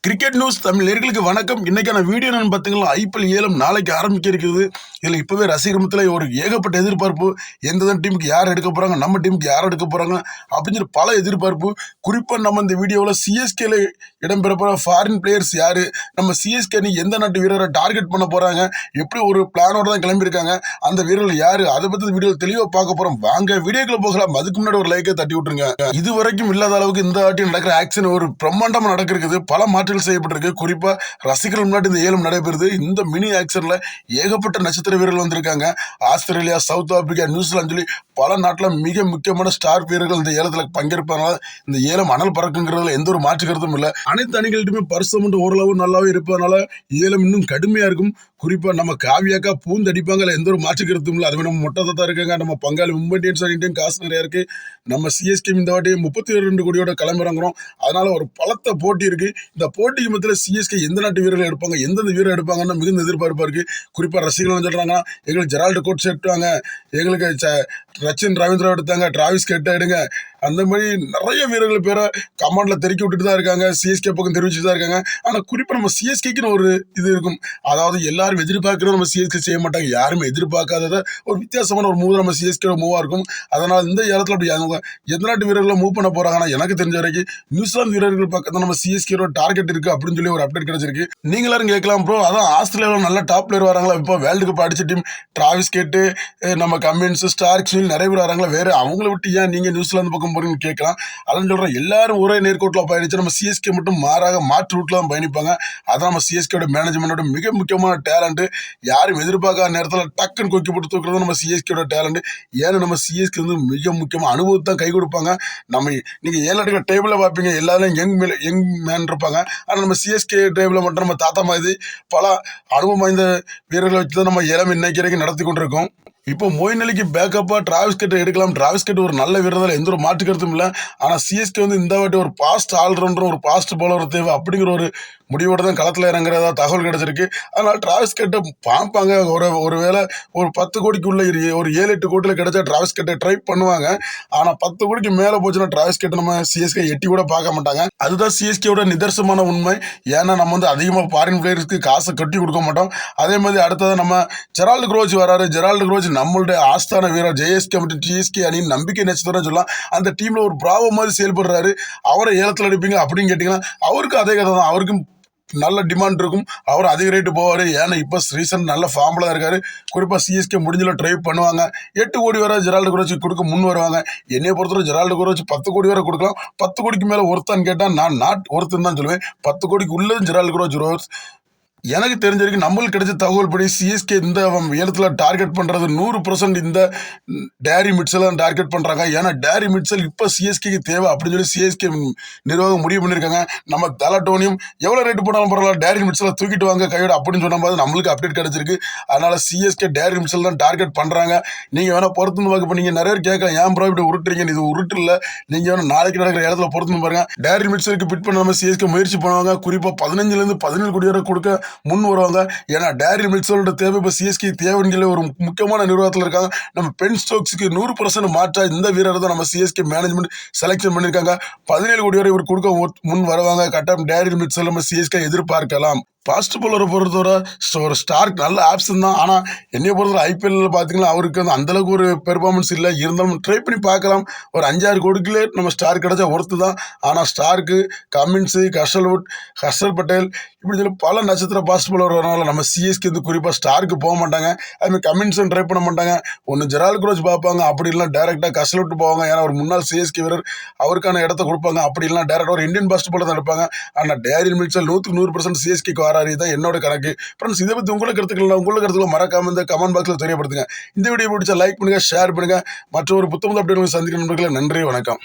Cricket news Tamil நேயர்களுக்கு வணக்கம். இன்னைக்கான வீடியோ என்னன்னு பார்த்தீங்கன்னா, ஐபிஎல் ஏலம் நாளைக்கு ஆரம்பிக்க இருக்குது. இதில் இப்பவே ரசிகர் மத்தியில ஒரு ஏகப்பட்ட எதிர்பார்ப்பு. எந்தெந்த டீமுக்கு யார் எடுக்க போறாங்க, நம்ம டீமுக்கு யார் எடுக்க போறாங்க அப்படின்னு சொல்லி பல எதிர்பார்ப்பு. குறிப்பா நம்ம இந்த வீடியோவில் சிஎஸ்கேல இடம்பெற போற ஃபாரின் பிளேயர்ஸ் யாரு, நம்ம சிஎஸ்கே அணி எந்த நாட்டு வீரரை டார்கெட் பண்ண போறாங்க, எப்படி ஒரு பிளானோட தான் கிளம்பியிருக்காங்க, அந்த வீரர்கள் யாரு, அதை பத்தி வீடியோ தெளிவாக பார்க்க போறோம். வாங்க வீடியோக்குள்ள போகலாம். அதுக்கு முன்னாடி ஒரு லைக்கை தட்டி விட்டுருங்க. இது வரைக்கும் இல்லாத அளவுக்கு இந்த ஆட்டி நடக்கிற ஆக்ஷன் ஒரு பிரம்மாண்டமா நடக்கிறது. பல மாற்று செய்யப்பட்டிருக்கு. குறிப்பா ரசிகர்கள் முன்னாடி இந்த ஏலம் நடைபெறுது. இந்த மினி ஆக்ஷன்ல ஏகப்பட்ட நட்சத்திர வீரர்கள் வந்திருக்காங்க. ஆஸ்திரேலியா, சவுத் ஆப்பிரிக்கா, நியூசிலாந்து சொல்லி பல நாட்டுல மிக முக்கியமான ஸ்டார் வீரர்கள் இந்த ஏலத்துல பங்கேற்பதனால இந்த ஏலம் அனல் பறக்குங்கிறதுல எந்த ஒரு மாற்று கருத்தும் இல்லை. அனைத்து அணிகள்ட்டுமே பரிசு ஓரளவு நல்லாவே இருப்பதனால ஏலம் இன்னும் கடுமையா இருக்கும். குறிப்பா நம்ம காவியாக்கா பூந்தடிப்பாங்க, எந்த ஒரு மாற்று கருத்தும் இல்லை. அதுவே நம்ம மொட்டை இருக்காங்க. நம்ம பங்காளி மும்பை இந்தியன்ஸ் இந்தியன் காசு நிறைய இருக்கு. நம்ம சிஎஸ்கே இந்த வாட்டி 32 கோடியோட களமிறங்குறோம். அதனால ஒரு பலத்த போட்டி இருக்கு. இந்த போட்டிக்கு மத்தியில் சிஎஸ்கே எந்த நாட்டு வீரர்கள் எடுப்பாங்க, எந்தெந்த வீரர் எடுப்பாங்கன்னு மிகுந்த எதிர்பார்ப்பா இருக்கு. குறிப்பா ரசிகர்கள் சொல்றாங்க, எங்களுக்கு ஜெரால்டு கோட்ஸ் எடுத்தாங்க, எங்களுக்கு ரச்சின் ரவீந்திரா எடுத்தாங்க, டிராவிஸ் கெட்டா எடுங்க, அந்த மாதிரி நிறைய வீரர்கள் பேரை கமாண்ட்ல தெருக்கி விட்டுட்டு தான் இருக்காங்க. சிஎஸ்கே பக்கம் தெரிவிச்சுட்டு தான் இருக்காங்க. ஆனா குறிப்பா நம்ம சிஎஸ்கேக்குன்னு ஒரு இது இருக்கும். அதாவது எல்லாரும் எதிர்பார்க்கறத நம்ம சிஎஸ்கே செய்ய மாட்டாங்க. யாருமே எதிர்பார்க்காதத ஒரு வித்தியாசமான ஒரு மூவ் நம்ம சிஎஸ்கே மூவா இருக்கும். அதனால இந்த இடத்துல அப்படி எந்த நாட்டு வீரர்களை மூவ் பண்ண போறாங்கன்னா, எனக்கு தெரிஞ்ச வரைக்கும் நியூசிலாந்து வீரர்கள் பக்கத்துல நம்ம சிஎஸ்கே டார்கெட் இருக்கு அப்படின்னு சொல்லி ஒரு அப்டேட் கிடைச்சிருக்கு. நீங்க எல்லாரும் கேட்கலாம், ப்ரோ அதான் ஆஸ்திரேலியாவில் நல்ல டாப் பிளேயர் வராங்களா, இப்போ வேர்ல்டு கப் அடிச்ச டீம் டிராவிஸ் கேட்டு, நம்ம கமின்ஸ், ஸ்டார்க்ஸ் நிறைய பேர் வராங்களா, வேற அவங்கள விட்டு ஏன் நீங்க நியூசிலாந்து பக்கம் போறீங்கன்னு கேட்கலாம். அதான் சொல்றேன், எல்லாரும் ஒரே நேர்கோட்டில் பயணிச்சு நம்ம சிஎஸ்கே மட்டும் மாறாக மாற்று ரூட்ல தான் பயணிப்பாங்க. அதான் நம்ம சிஎஸ்கேட மேனேஜ்மெண்டோட மிக முக்கியமான டேலண்ட். யாரும் எதிர்பார்க்காத நேரத்தில் டக்குன்னு கொக்கி போட்டு தூக்குறது நம்ம சிஎஸ்கேட டேலண்ட். ஏன்னா நம்ம சிஎஸ்கே வந்து மிக முக்கியமான அனுபவத்தை தான் கை கொடுப்பாங்க. நம்ம நீங்க 7 அடிக்கிற டேபிள பார்ப்பீங்க, எல்லாரும் யங் மேன் இருப்பாங்க. ஆனா நம்ம சிஎஸ்கே டேபிள மட்டும் நம்ம தாத்தா மாதிரி பல அனுபவம் வாய்ந்த வீரர்களை வச்சு தான் நம்ம இளம் இன்னைக்கு வரைக்கும் நடத்தி கொண்டிருக்கோம். இப்போ மொயின் அலிக்கு பேக்கப்பா டிராவிஸ் கெட்டை எடுக்கலாம். டிராவிஸ் கெட் ஒரு நல்ல வீரர், எந்த ஒரு மாற்று கருத்தும் இல்லை. ஆனால் சிஎஸ்கே வந்து இந்த வாட்டி ஒரு பாஸ்ட் ஆல்ரவுண்டர், ஒரு பாஸ்ட் பவுலர் தேவை அப்படிங்கிற ஒரு முடிவோட தான் களத்தில் இறங்குறதா தகவல் கிடைச்சிருக்கு. அதனால டிராவிஸ் கெட்டை பார்ப்பாங்க. ஒரு வேளை ஒரு 10 கோடிக்குள்ள ஒரு 7-8 கோடியில் கிடைச்சா டிராவிஸ் கெட்டை ட்ரை பண்ணுவாங்க. ஆனால் 10 கோடிக்கு மேலே போச்சுன்னா டிராவிஸ் கெட்டை நம்ம சிஎஸ்கே எட்டி கூட பார்க்க மாட்டாங்க. அதுதான் சிஎஸ்கேவோட நிதர்சனமான உண்மை. ஏன்னா நம்ம வந்து அதிகமாக ஃபாரின் பிளேயர்ஸ்க்கு காசை கட்டி கொடுக்க மாட்டோம். அதே மாதிரி அடுத்தது நம்ம ஜெரால்டு குரோச் வராரு. ஜெரால்டு குரோச் நம்மளுடைய ஆஸ்தான வீரர், ஜேஎஸ்கே மற்றும் டிஎஸ்கே அணியின் நம்பிக்கை நட்சத்திரம் சொல்லலாம். அந்த டீம்ல ஒரு பிராவோ மாதிரி செயல்படுறாரு. அவரை ஏலத்தில் எடுப்பீங்க அப்படின்னு கேட்டீங்கன்னா அவருக்கு அதே கதை தான். அவருக்கும் நல்ல டிமாண்ட் இருக்கும். அவர் அதிக ரேட்டு போவார். ஏன்னா இப்போ ரீசன்ட் நல்ல ஃபார்மில் தான் இருக்காரு. குறிப்பாக சிஎஸ்கே முடிஞ்சல ட்ரை பண்ணுவாங்க. 8 கோடி வரை ஜெரால்டு குரோச் கொடுக்க முன் வருவாங்க. என்னைய பொறுத்தவரை ஜெரால்டு குரோச் 10 கோடி வரை கொடுக்கலாம். 10 கோடிக்கு மேலே ஒருத்தான்னு கேட்டால் நான் நாட் ஒருத்தன் தான் சொல்லுவேன். 10 கோடிக்கு உள்ளதும் ஜெரால்டு குரோச். எனக்கு தெரிஞ்ச வரைக்கும் நம்மளுக்கு கிடைச்ச தகவல் படி சிஎஸ்கே இந்த ஏலத்தில் டார்கெட் பண்ணுறது 100% இந்த டேரி மிட்சல் தான் டார்கெட் பண்ணுறாங்க. ஏன்னா டேரி மிட்சல் இப்போ சிஎஸ்கேக்கு தேவை அப்படின்னு சொல்லி சிஎஸ்கே நிர்வாகம் முடிவு பண்ணியிருக்காங்க. நம்ம தலட்டோனியும் எவ்வளோ ரேட்டு போனாலும் பரவாயில்ல, டேரி மிட்சலை தூக்கிட்டு வாங்க கையோட அப்படின்னு சொன்னபோது நம்மளுக்கு அப்டேட் கிடைச்சிருக்கு. அதனால சிஎஸ்கே டேரி மிட்சல் தான் டார்கெட் பண்ணுறாங்க. நீங்கள் வேணால் பொறுத்து பார்க்க இப்போ நீங்கள் நிறைய பேர் கேட்கலாம், ஏன் ப்ரோ இப்படி உருட்டுறீங்க, இது உருட்டு இல்லை, நீங்கள் வேணால் நாளைக்கு நடக்கிற இடத்துல பொறுத்து பாருங்க. டேரி மிட்சலுக்கு பிட் பண்ண நம்ம சிஎஸ்கே முயற்சி பண்ணுவாங்க. குறிப்பாக 15 17 கோடி வரை கொடுக்க முன் வருவாங்க. ஏன்னா டேரி மிட்சலோட தேவை இப்போ சிஎஸ்கே தேவைங்கிற ஒரு முக்கியமான நிர்வாகத்தில் இருக்காங்க. நம்ம பென் ஸ்டோக்ஸுக்கு 100% மாற்றா இந்த வீரர் தான் நம்ம சிஎஸ்கே மேனேஜ்மெண்ட் செலக்ஷன் பண்ணியிருக்காங்க. 17 கோடி வரை இவர் கொடுக்க முன் வருவாங்க. கட்டாயம் டேரி மிட்சல் நம்ம சிஎஸ்கே எதிர்பார்க்கலாம். ஃபாஸ்ட் பவுலரை பொறுத்தவரை ஒரு ஸ்டார்க் நல்ல ஆப்ஷன் தான். ஆனால் என்னைய பொறுத்தவரை ஐபிஎல்ல பார்த்தீங்கன்னா அவருக்கு வந்து அந்தளவுக்கு ஒரு பெர்ஃபார்மன்ஸ் இல்லை. இருந்தாலும் ட்ரை பண்ணி பார்க்கலாம். ஒரு 5-6 கோடிக்குள்ளே நம்ம ஸ்டார் கிடைச்சா ஒருத்து தான். ஆனால் ஸ்டார்க்கு, கமின்ஸு, ஹர்ஷல் பட்டேல் இப்படி சொல்லி பல நட்சத்திர ஃபாஸ்ட் பவுலர் வரனால நம்ம சிஎஸ்கே வந்து குறிப்பாக ஸ்டாருக்கு போக மாட்டாங்க. அதுமாதிரி கமின்ஸும் ட்ரை பண்ண மாட்டாங்க. ஒன்று ஜெரால்டு குரோச் பார்ப்பாங்க, அப்படி இல்லைனா டேரெக்டாக கசல் போவாங்க. ஏன்னா ஒரு முன்னாள் சிஎஸ்கே வீரர், அவருக்கான இடத்த கொடுப்பாங்க. அப்படி இல்லைனா டேரெக்டாக ஒரு இந்தியன் ஃபாஸ்ட் பவுலர் தான் எடுப்பாங்க. ஆனால் டேரி மிட்சல் 100% சிஎஸ்கேக்கு தான் என்னோட கணக்கு. ஃப்ரெண்ட்ஸ், இதை பற்றி உங்களுக்கு கருத்துக்களை மறக்காம இந்த கமெண்ட் பாக்ஸில் தெரியப்படுத்துங்க. இந்த வீடியோ பிடிச்சா லைக் பண்ணுங்க, ஷேர் பண்ணுங்க. மற்ற ஒரு புத்தகம் அப்டேட் சந்திக்கிற நண்பர்களே, நன்றி, வணக்கம்.